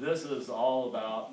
this is all about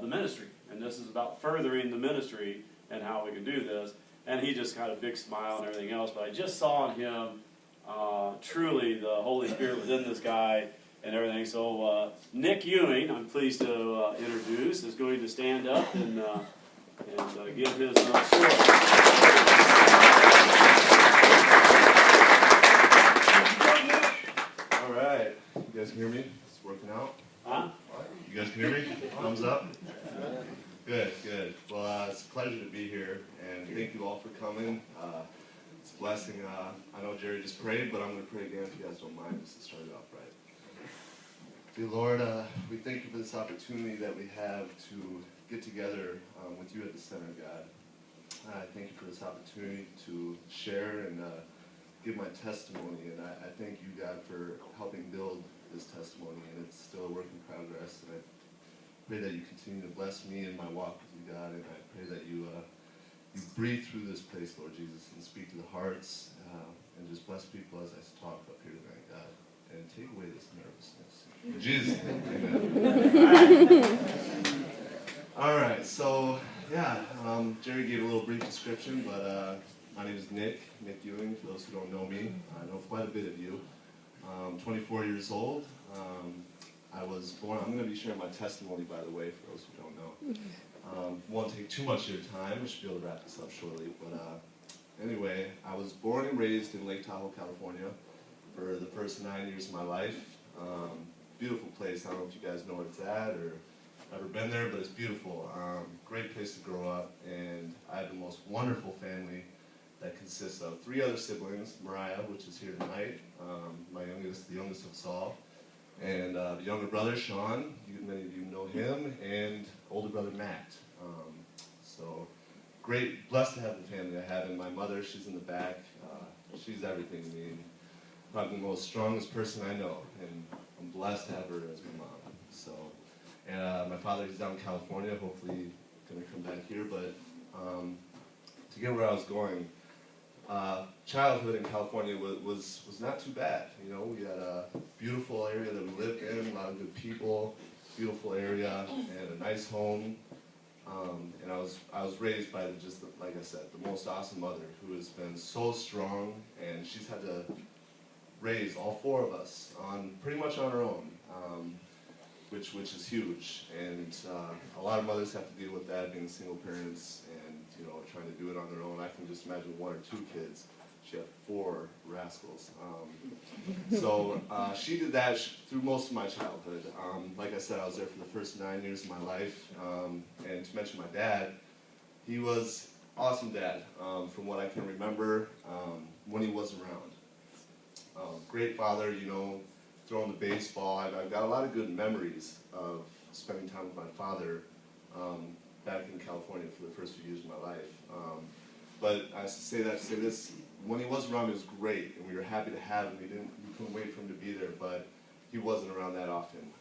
the ministry, and this is about furthering the ministry and how we can do this. And he just had a big smile and everything else, but I just saw in him truly the Holy Spirit was in this guy and everything. So Nick Ewing, I'm pleased to introduce, is going to stand up and give his story. All right, you guys can hear me? It's working out? Huh? You guys can hear me? Thumbs up? Good, good. Well, it's a pleasure to be here, and thank you all for coming. It's a blessing. I know Jerry just prayed, but I'm going to pray again if you guys don't mind, just to start it off right. Dear Lord, we thank you for this opportunity that we have to get together with you at the center, God. I thank you for this opportunity to share and give my testimony, and I thank you, God, for helping build this testimony, and it's still a work in progress, and I pray that you continue to bless me in my walk with you, God, and I pray that you breathe through this place, Lord Jesus, and speak to the hearts, and just bless people as I talk up here tonight, God, and take away this nervousness. In Jesus' name, amen. All right, so, yeah, Jerry gave a little brief description, but my name is Nick Ewing, for those who don't know me. I know quite a bit of you. 24 years old. I was born, I'm going to be sharing my testimony, by the way, for those who don't know. Won't take too much of your time. I should be able to wrap this up shortly. But anyway, I was born and raised in Lake Tahoe, California for the first 9 years of my life. Beautiful place. I don't know if you guys know where it's at or ever been there, but it's beautiful. Great place to grow up. And I have the most wonderful family that consists of 3 other siblings, Mariah, which is here tonight, the youngest of us all, and the younger brother, Sean, many of you know him, and older brother, Matt. So great, blessed to have the family I have, and my mother, she's in the back. She's everything to me, and probably the most strongest person I know, and I'm blessed to have her as my mom. So, and my father, he's down in California, hopefully going to come back here, but to get where I was going, childhood in California was not too bad. You know, we had a beautiful area that we lived in, a lot of good people, beautiful area, and a nice home. And I was raised by like I said, the most awesome mother who has been so strong, and she's had to raise all 4 of us pretty much on her own, which is huge. And a lot of mothers have to deal with that, being single parents and trying to do it on their own. I can just imagine 1 or 2 kids. She had 4 rascals. So she did that through most of my childhood. Like I said, I was there for the first 9 years of my life. And to mention my dad, he was awesome dad from what I can remember when he was around. Great father, throwing the baseball. I've got a lot of good memories of spending time with my father back in California for the first few years of my life. But I say this, when he was around, it was great, and we were happy to have him. We couldn't wait for him to be there, but he wasn't around that often.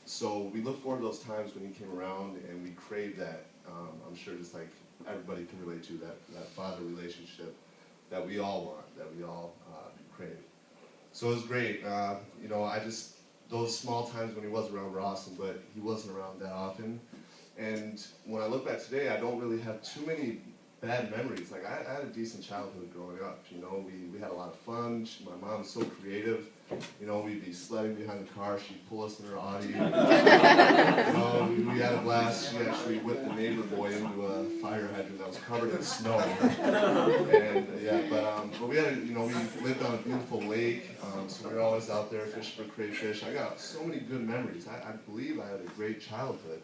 So we look forward to those times when he came around, and we craved that. I'm sure just like everybody can relate to that father relationship that we all want, that we all crave. So it was great. Those small times when he was around were awesome, but he wasn't around that often. And when I look back today, I don't really have too many bad memories. Like, I had a decent childhood growing up, we had a lot of fun. My mom was so creative. We'd be sledding behind the car, she'd pull us in her Audi. We had a blast. She actually whipped the neighbor boy into a fire hydrant that was covered in snow. And but we had, we lived on a beautiful lake, so we were always out there fishing for crayfish. I got so many good memories. I believe I had a great childhood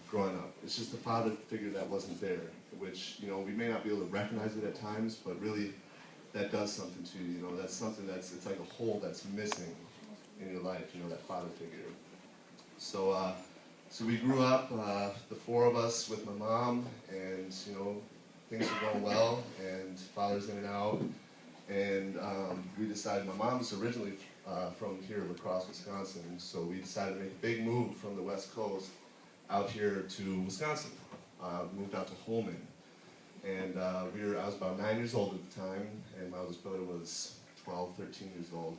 growing up. It's just the father figure that wasn't there, which, we may not be able to recognize it at times, but really that does something to you. That's something it's like a hole that's missing in your life, that father figure. So we grew up, the 4 of us with my mom, and, things are going well, and father's in and out, and we decided, my mom was originally from here, La Crosse, Wisconsin, so we decided to make a big move from the West Coast out here to Wisconsin. Moved out to Holman. And I was about 9 years old at the time, and my oldest brother was 12, 13 years old.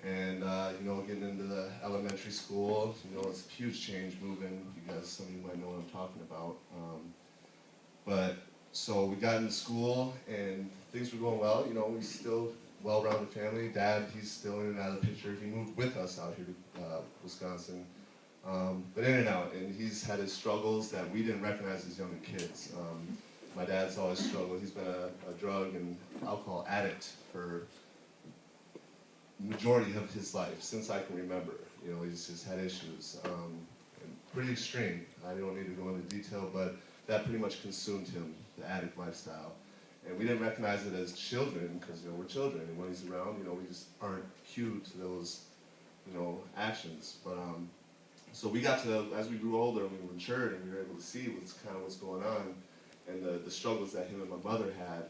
And, getting into the elementary school, it's a huge change moving. You guys, some of you might know what I'm talking about. So we got into school and things were going well. We still well-rounded family. Dad, he's still in and out of the picture. He moved with us out here to Wisconsin. But in and out, and he's had his struggles that we didn't recognize as younger kids. My dad's always struggled. He's been a drug and alcohol addict for the majority of his life, since I can remember. He's just had issues, and pretty extreme. I don't need to go into detail, but that pretty much consumed him, the addict lifestyle. And we didn't recognize it as children, because we're children, and when he's around, we just aren't cued to those, actions. But so we got to, as we grew older, we matured, and we were able to see what's going on, and the struggles that him and my mother had.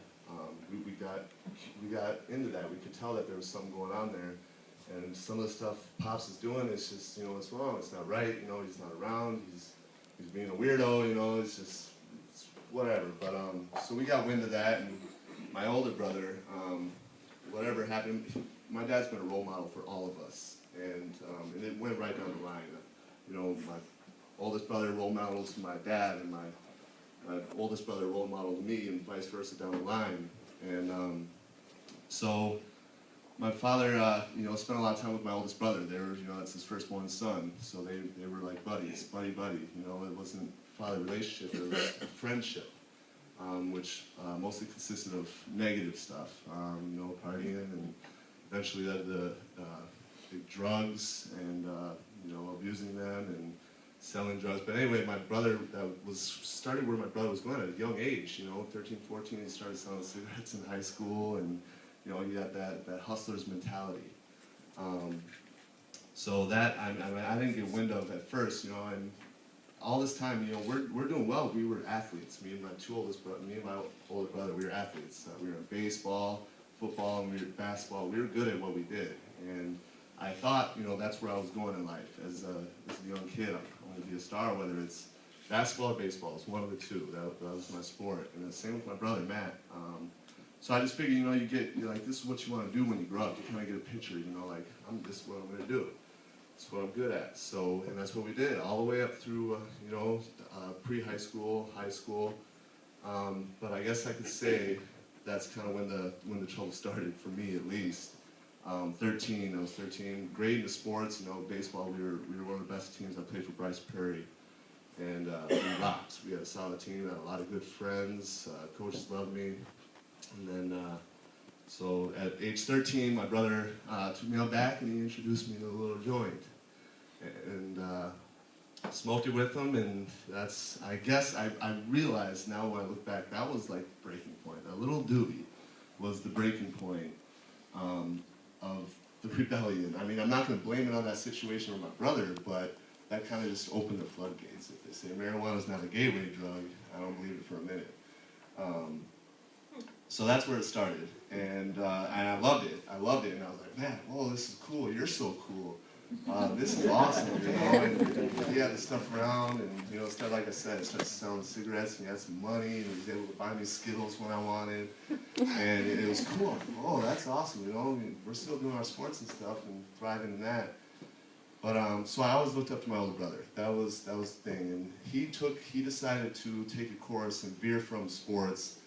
We got into that. We could tell that there was something going on there, and some of the stuff Pops is doing is just, it's wrong. It's not right. He's not around. He's being a weirdo. It's whatever. But so we got wind of that, and my older brother, whatever happened, my dad's been a role model for all of us, and it went right down the line. My oldest brother role model to my dad, and my oldest brother role model to me, and vice versa down the line. And so my father, spent a lot of time with my oldest brother. They were, that's his firstborn son, so they were like buddies, buddy. It wasn't a father relationship, it was a friendship, which mostly consisted of negative stuff, partying, and eventually led to big drugs, and abusing them, and selling drugs. But anyway, my brother started where my brother was going at a young age, 13, 14, he started selling cigarettes in high school, and he got that hustler's mentality. So that, I didn't get wind of at first, and all this time, we're doing well. We were athletes. Me and my older brother, we were athletes. We were in baseball, football, and we were basketball. We were good at what we did. And I thought, that's where I was going in life. As a young kid, I wanted to be a star, whether it's basketball or baseball. It's one of the two. That was my sport. And the same with my brother, Matt. So I just figured, you're like, this is what you want to do when you grow up. You kind of get a picture, this is what I'm going to do. It's what I'm good at. So, and that's what we did, all the way up through, pre-high school, high school. But I guess I could say that's kind of when the trouble started, for me at least. I was 13, great into sports, baseball, we were one of the best teams. I played for Bryce Prairie, and we rocked. We had a solid team, had a lot of good friends, coaches loved me. And then, so at age 13, my brother took me out back and he introduced me to a little joint. And smoked it with him, and that's, I guess, I realized now when I look back, that was like the breaking point. That little doobie was the breaking point of the rebellion. I mean, I'm not going to blame it on that situation with my brother, but that kind of just opened the floodgates. If they say marijuana is not a gateway drug, I don't believe it for a minute. So that's where it started, and I loved it. I loved it, and I was like, man, whoa, this is cool. You're so cool. This is awesome, And he had the stuff around, and started, like I said, started selling cigarettes, and he had some money, and he was able to buy me Skittles when I wanted, and it was cool. Like, oh, that's awesome, We're still doing our sports and stuff and thriving in that. But so I always looked up to my older brother. That was the thing, and he decided to take a course and veer from sports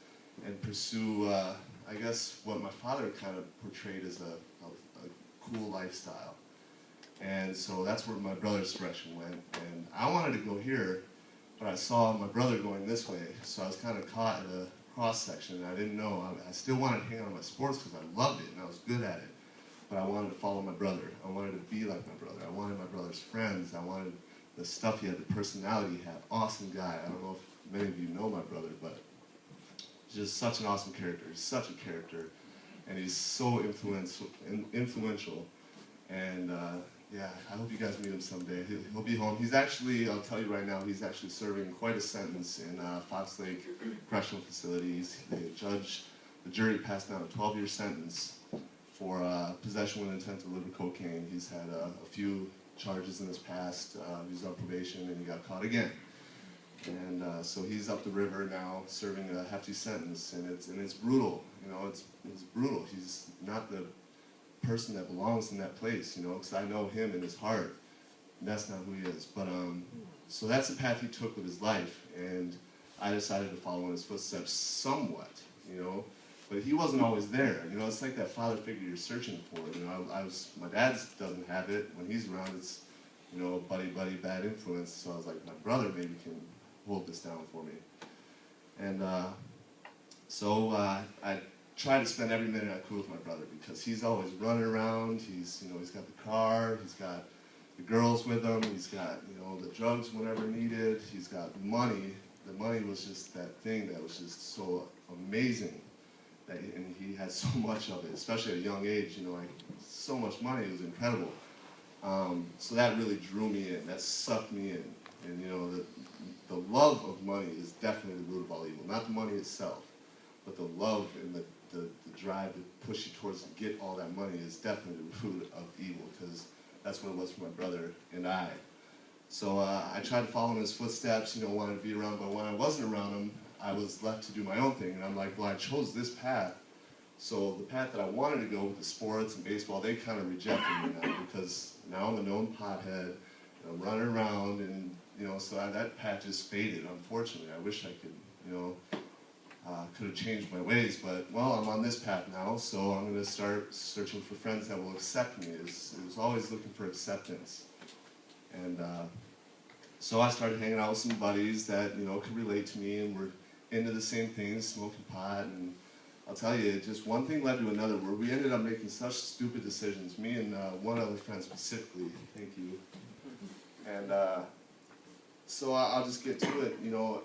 and pursue, I guess, what my father kind of portrayed as a cool lifestyle. And so that's where my brother's direction went. And I wanted to go here, but I saw my brother going this way. So I was kind of caught in a cross section, and I didn't know. I still wanted to hang out on my sports because I loved it and I was good at it. But I wanted to follow my brother. I wanted to be like my brother. I wanted my brother's friends. I wanted the stuff he had, the personality he had. Awesome guy. I don't know if many of you know my brother, but he's just such an awesome character. He's such a character. And he's so influential. And yeah, I hope you guys meet him someday. He'll be home. He's actually, I'll tell you right now, he's actually serving quite a sentence in Fox Lake Correctional Facilities. The jury passed down a 12-year sentence for possession with intent to deliver cocaine. He's had a few charges in his past. He was on probation and he got caught again. And so he's up the river now, serving a hefty sentence, and it's brutal. It's brutal. He's not the person that belongs in that place, you know, because I know him in his heart. And that's not who he is. But so that's the path he took with his life, and I decided to follow in his footsteps somewhat, you know. But he wasn't always there, you know. It's like that father figure you're searching for. You know, my dad doesn't have it. When he's around, it's, you know, buddy, bad influence. So I was like, my brother maybe can hold this down for me. And so I tried to spend every minute I could with my brother, because he's always running around. He's, you know, he's got the car, he's got the girls with him, he's got, you know, the drugs whenever needed, he's got money. The money was just that thing that was just so amazing, and he had so much of it, especially at a young age, you know, like so much money, it was incredible. So that really drew me in, that sucked me in, and you know, the love of money is definitely the root of all evil, not the money itself, but the love and the drive to push you towards to get all that money is definitely the root of evil, because that's what it was for my brother and I. So I tried to follow in his footsteps, you know, wanted to be around, but when I wasn't around him, I was left to do my own thing. And I'm like, well, I chose this path. So the path that I wanted to go with the sports and baseball, they kind of rejected me now, because now I'm a known pothead, and I'm running around, and, you know, so that path just faded, unfortunately. I wish I could, you know, could have changed my ways, but, well, I'm on this path now, so I'm going to start searching for friends that will accept me. It was always looking for acceptance. And so I started hanging out with some buddies that, you know, could relate to me and were into the same things, smoking pot, and I'll tell you, just one thing led to another, where we ended up making such stupid decisions, me and one other friend specifically, thank you. And so I'll just get to it, you know,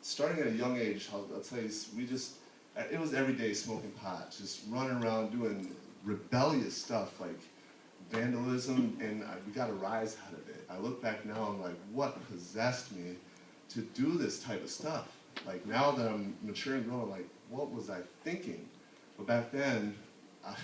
starting at a young age, I'll tell you, it was every day smoking pot, just running around doing rebellious stuff like vandalism, and we got a rise out of it. I look back now, I'm like, what possessed me to do this type of stuff? Like, now that I'm mature and grown, I'm like, what was I thinking? But back then, I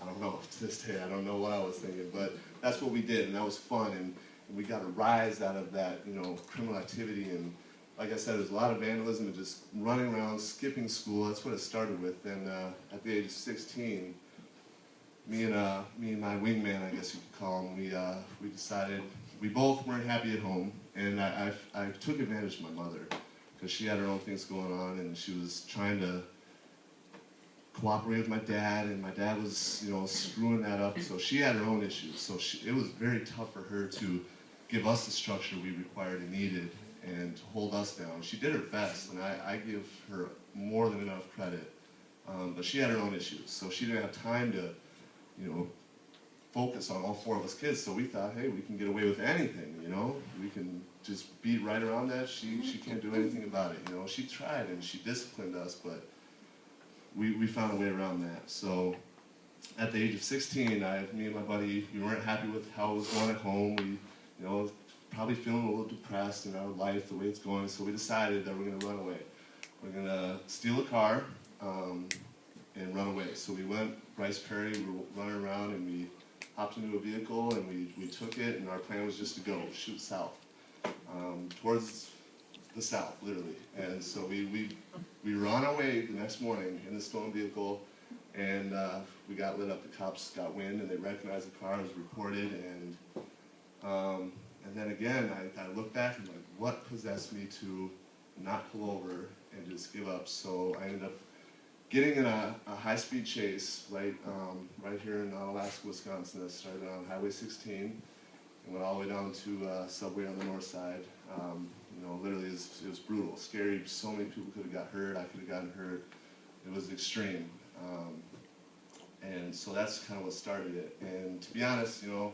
don't know, to this day, I don't know what I was thinking, but that's what we did, and that was fun, and we got a rise out of that, you know, criminal activity. And like I said, there's a lot of vandalism and just running around, skipping school. That's what it started with. And at the age of 16, me and my wingman, I guess you could call him, we decided we both weren't happy at home, and I took advantage of my mother, because she had her own things going on, and she was trying to cooperate with my dad, and my dad was, you know, screwing that up. So she had her own issues. So it was very tough for her to give us the structure we required and needed, and to hold us down. She did her best, and I give her more than enough credit. But she had her own issues, so she didn't have time to, you know, focus on all four of us kids. So we thought, hey, we can get away with anything, you know? We can just beat right around that. She can't do anything about it, you know? She tried, and she disciplined us, but we found a way around that. So at the age of 16, me and my buddy, we weren't happy with how it was going at home. We, you know, probably feeling a little depressed in our life, the way it's going, so we decided that we're going to run away. We're going to steal a car and run away. So we went Rice Prairie, we were running around, and we hopped into a vehicle, and we took it, and our plan was just to go, shoot south, towards the south, literally. And so we were on our way the next morning in the stolen vehicle, and we got lit up. The cops got wind, and they recognized the car, it was reported, and then again, I look back and I'm like, what possessed me to not pull over and just give up? So I ended up getting in a high-speed chase right here in Alaska, Wisconsin. That started on Highway 16 and went all the way down to Subway on the north side. You know, literally, it was brutal, scary. So many people could have got hurt. I could have gotten hurt. It was extreme. And so that's kind of what started it. And to be honest, you know,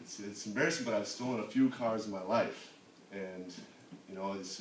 it's embarrassing, but I've stolen a few cars in my life. And, you know, it's just